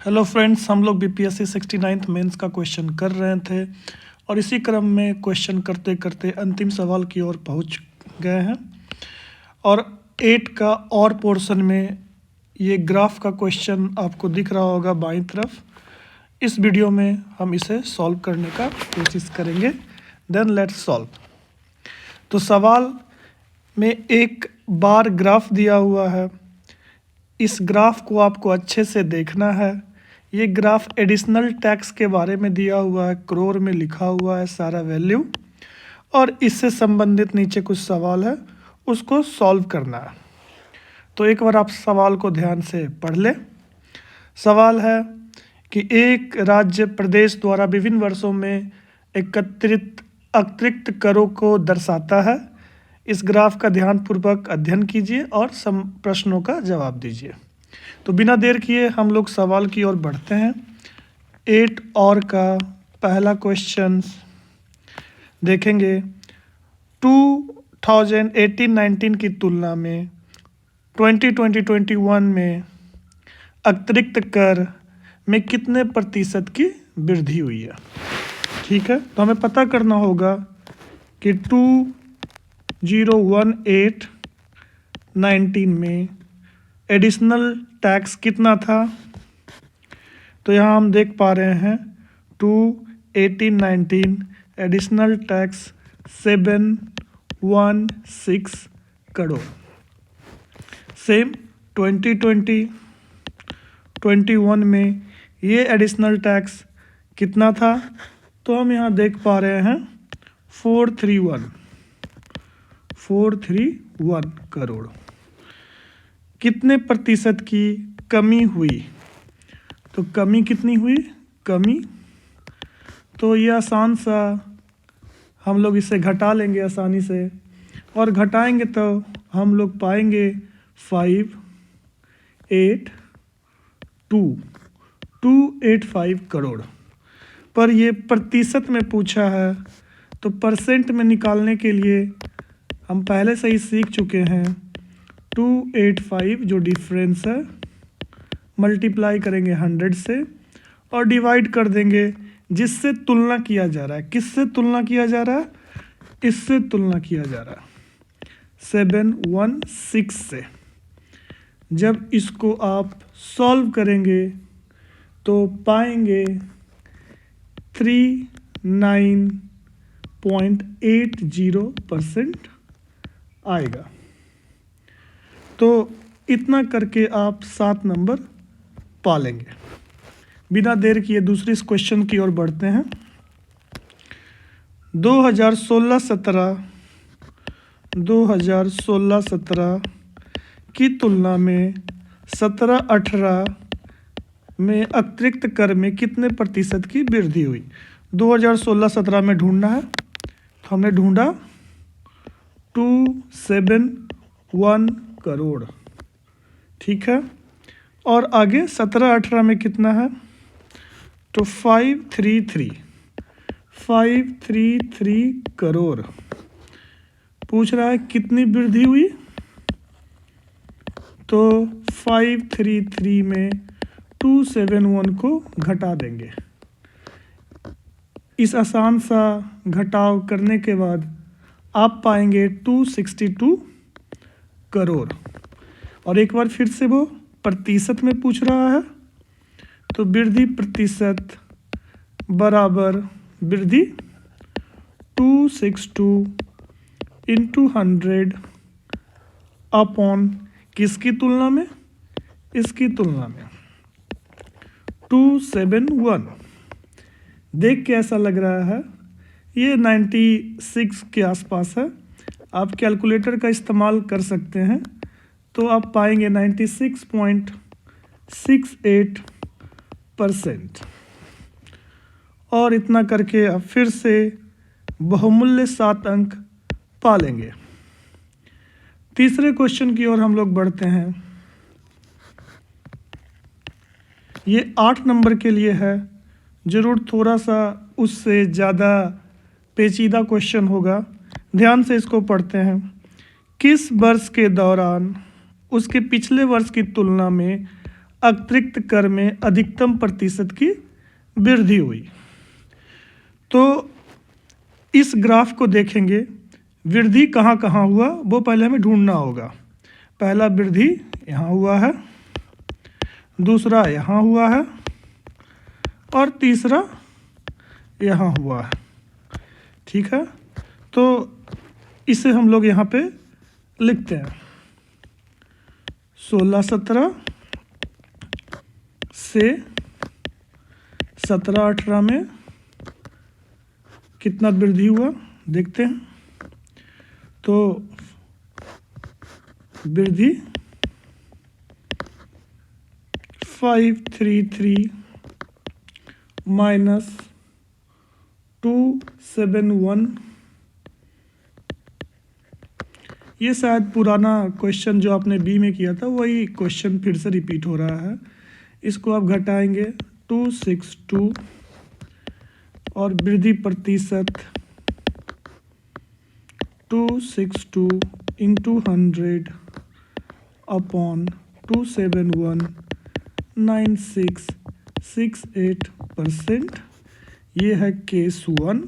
Hello friends, हम लोग BPSC 69th mains का क्वेश्चन कर रहे थे और इसी क्रम में क्वेश्चन करते करते अंतिम सवाल की ओर पहुंच गए हैं। और 8 का और पोर्शन में ये ग्राफ का क्वेश्चन आपको दिख रहा होगा बाईं तरफ। इस वीडियो में हम इसे सॉल्व करने का कोशिश करेंगे। Then let's solve. तो सवाल में एक बार ग्राफ दिया हुआ है। इस ग्राफ को आपको अच्छे से देखना है। ये ग्राफ एडिशनल टैक्स के बारे में दिया हुआ है, करोड़ में लिखा हुआ है सारा वैल्यू, और इससे संबंधित नीचे कुछ सवाल है, उसको सॉल्व करना है। तो एक बार आप सवाल को ध्यान से पढ़ लें। सवाल है कि एक राज्य प्रदेश द्वारा विभिन्न वर्षों में एकत्रित अतिरिक्त करों को दर्शाता है। इस ग्राफ का ध्यानपूर्वक अध्ययन कीजिए और प्रश्नों का जवाब दीजिए। तो बिना देर किए हम लोग सवाल की ओर बढ़ते हैं। 8 और का पहला क्वेश्चन देखेंगे। 2018-19 की तुलना में 2020-21 में अतिरिक्त कर में कितने प्रतिशत की वृद्धि हुई है। ठीक है, तो हमें पता करना होगा कि 2018-19 में एडिशनल टैक्स कितना था। तो यहाँ हम देख पा रहे हैं 2018-19 एडिशनल टैक्स 716 करोड़। सेम 2020-21 में ये एडिशनल टैक्स कितना था। तो हम यहाँ देख पा रहे हैं 431 करोड़। कितने प्रतिशत की कमी हुई, तो कमी कितनी हुई, तो ये आसान सा हम लोग इसे घटा लेंगे आसानी से, और घटाएंगे तो हम लोग पाएंगे 285 करोड़। पर ये प्रतिशत में पूछा है, तो परसेंट में निकालने के लिए हम पहले से ही सीख चुके हैं। 285 जो डिफरेंस है मल्टीप्लाई करेंगे 100 से और डिवाइड कर देंगे जिससे तुलना किया जा रहा है। किससे तुलना किया जा रहा है, इससे तुलना किया जा रहा है 716 से। जब इसको आप सॉल्व करेंगे तो पाएंगे 39.80% आएगा। तो इतना करके आप 7 नंबर पा लेंगे। बिना देर किए दूसरी इस क्वेश्चन की ओर बढ़ते हैं। 2016-17 की तुलना में 17-18 में अतिरिक्त कर में कितने प्रतिशत की वृद्धि हुई। 2016-17 में ढूंढना है, तो हमने ढूंढा 271 करोड़। ठीक है, और आगे 17-18 में कितना है, तो 533 करोड़। पूछ रहा है कितनी वृद्धि हुई, तो 533 में 271 को घटा देंगे। इस आसान सा घटाव करने के बाद आप पाएंगे 262 करोड़। और एक बार फिर से वो प्रतिशत में पूछ रहा है, तो वृद्धि प्रतिशत बराबर वृद्धि 262 इंटू 100 अपॉन किसकी तुलना में, इसकी तुलना में 271। देख के ऐसा लग रहा है ये 96 के आसपास है। आप कैलकुलेटर का इस्तेमाल कर सकते हैं, तो आप पाएंगे 96.68%। और इतना करके आप फिर से बहुमूल्य 7 अंक पा लेंगे। तीसरे क्वेश्चन की ओर हम लोग बढ़ते हैं। ये 8 नंबर के लिए है, ज़रूर थोड़ा सा उससे ज़्यादा पेचीदा क्वेश्चन होगा। ध्यान से इसको पढ़ते हैं। किस वर्ष के दौरान उसके पिछले वर्ष की तुलना में अतिरिक्त कर में अधिकतम प्रतिशत की वृद्धि हुई। तो इस ग्राफ को देखेंगे, वृद्धि कहाँ कहाँ हुआ वो पहले हमें ढूंढना होगा। पहला वृद्धि यहाँ हुआ है, दूसरा यहाँ हुआ है और तीसरा यहाँ हुआ है। ठीक है, तो इसे हम लोग यहाँ पे लिखते हैं 16-17 से 17-18 में कितना वृद्धि हुआ देखते हैं। तो वृद्धि 533 माइनस 271, ये शायद पुराना क्वेश्चन जो आपने बी में किया था वही क्वेश्चन फिर से रिपीट हो रहा है। इसको आप घटाएंगे 262 और वृद्धि प्रतिशत 262 इंटू 100 अपॉन 2719668%। ये है केस 1।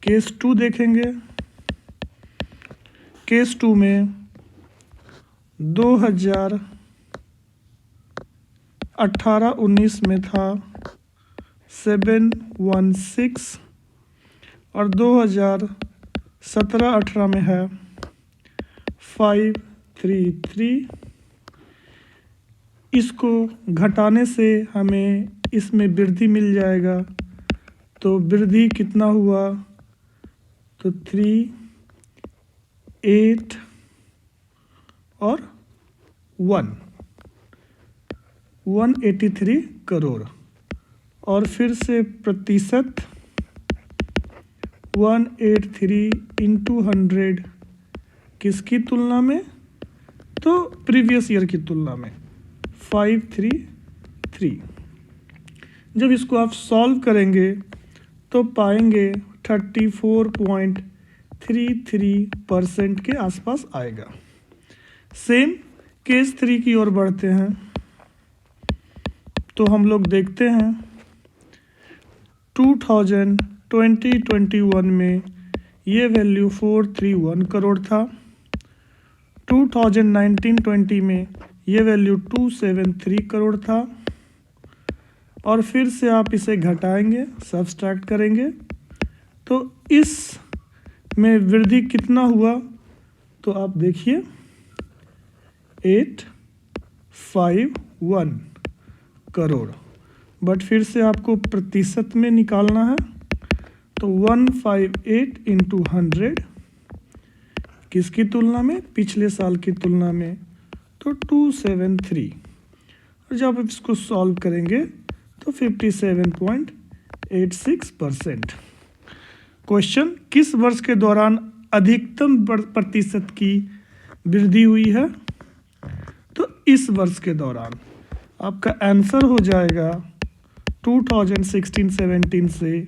केस 2 देखेंगे। केस 2 में 2018-19 में था 716 और 2017-18 में है 533। इसको घटाने से हमें इसमें वृद्धि मिल जाएगा। तो वृद्धि कितना हुआ, तो 3, 8 और 183 करोड़। और फिर से प्रतिशत 183 इंटू 100 किसकी तुलना में, तो प्रीवियस ईयर की तुलना में 533। जब इसको आप सॉल्व करेंगे तो पाएंगे 34.33% के आसपास आएगा। सेम केस 3 की ओर बढ़ते हैं। तो हम लोग देखते हैं 2020-21 में ये वैल्यू 431 करोड़ था। 2019-20 में ये वैल्यू 273 करोड़ था। और फिर से आप इसे घटाएंगे, सब्सट्रैक्ट करेंगे, तो इस में वृद्धि कितना हुआ, तो आप देखिए 851 करोड़। बट फिर से आपको प्रतिशत में निकालना है, तो 158 इंटू 100 किसकी तुलना में, पिछले साल की तुलना में, तो 273। और जब आप इसको सॉल्व करेंगे तो 57.86%। क्वेश्चन, किस वर्ष के दौरान अधिकतम प्रतिशत की वृद्धि हुई है, तो इस वर्ष के दौरान। आपका आंसर हो जाएगा 2016-17 से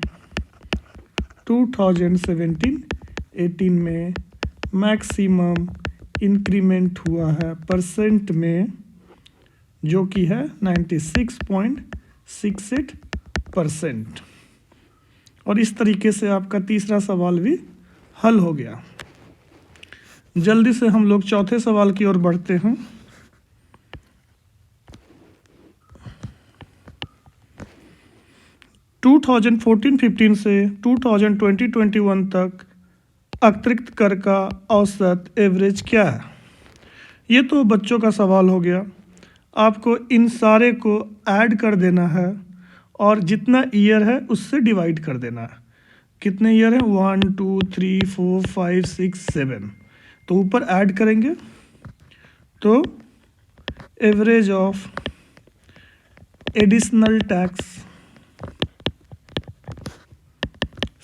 2017-18 में मैक्सिमम इंक्रीमेंट हुआ है परसेंट में, जो कि है 96.68%। और इस तरीके से आपका तीसरा सवाल भी हल हो गया। जल्दी से हम लोग चौथे सवाल की ओर बढ़ते हैं। टू 2014-15 से 2020-21 तक अतिरिक्त कर का औसत एवरेज क्या है। ये तो बच्चों का सवाल हो गया। आपको इन सारे को ऐड कर देना है और जितना ईयर है उससे डिवाइड कर देना है। कितने ईयर हैं, 1 2 3 4 5 6 7, तो ऊपर ऐड करेंगे तो average of additional tax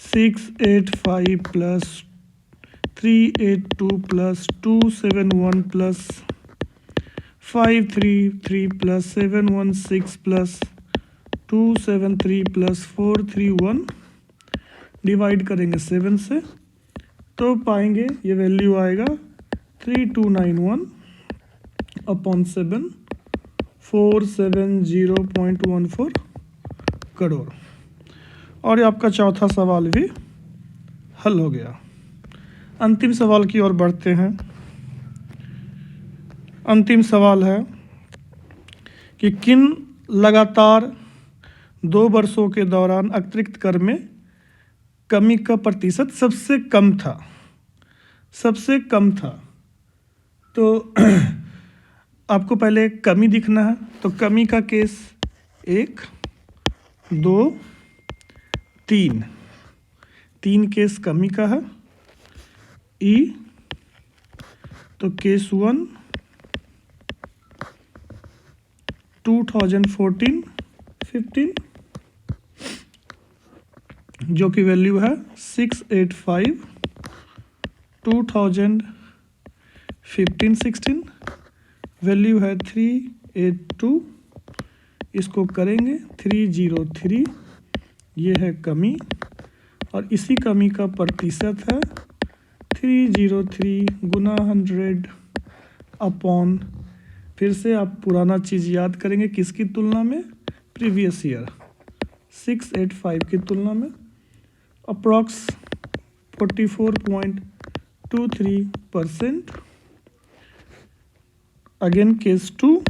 685 plus 382 plus 271 plus 533 plus 716 plus 273 plus 431 divide करेंगे 7 से, तो पाएंगे ये वैल्यू आएगा 3291 अपॉन 7 470.14 करोड़। और ये आपका चौथा सवाल भी हल हो गया। अंतिम सवाल की ओर बढ़ते हैं। अंतिम सवाल है कि किन लगातार 2 वर्षों के दौरान अतिरिक्त कर में कमी का प्रतिशत सबसे कम था। सबसे कम था तो आपको पहले कमी दिखना है, तो कमी का केस 1, 2, 3 केस कमी का है। ई तो केस 1 2014-15 जो कि वैल्यू है 685, 2015-16 वैल्यू है 382, इसको करेंगे 303, ये है कमी और इसी कमी का प्रतिशत है 303 गुना 100 अपॉन, फिर से आप पुराना चीज़ याद करेंगे किसकी तुलना में, प्रीवियस ईयर 685 की तुलना में, अप्रॉक्स 44.23%। अगेन केस 2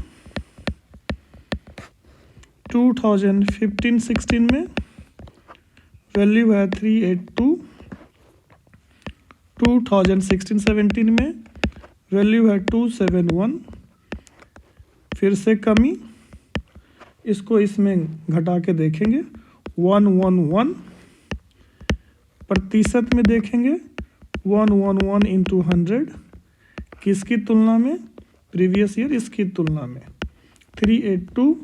2015-16 में वैल्यू है 382, 2016-17 में वैल्यू है 271, फिर से कमी, इसको इसमें घटा के देखेंगे 111, प्रतिशत में देखेंगे 111 इंटू 100, किसकी तुलना में, प्रीवियस ईयर, इसकी तुलना में 382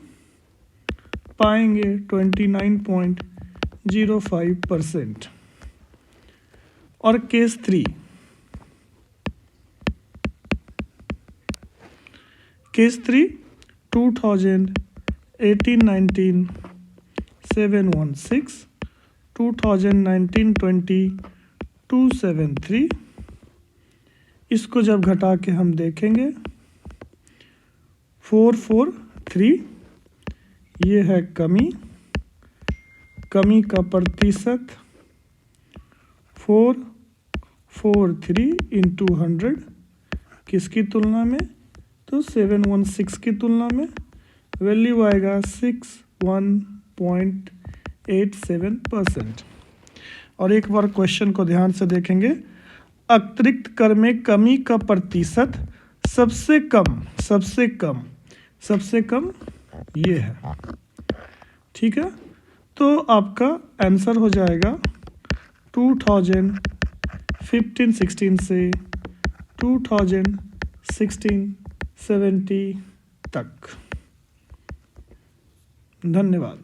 पाएंगे 29.05%। और केस 3 2018-19 716, 2019-20 273, इसको जब घटा के हम देखेंगे 443, ये है कमी, कमी का प्रतिशत 443 इंटू 100, किसकी तुलना में, तो 716 की तुलना में, वैल्यू आएगा 61.87%। और एक बार क्वेश्चन को ध्यान से देखेंगे, अतिरिक्त कर में कमी का प्रतिशत सबसे कम ये है, ठीक है। तो आपका आंसर हो जाएगा 2015-16 से 2016-17 तक। धन्यवाद।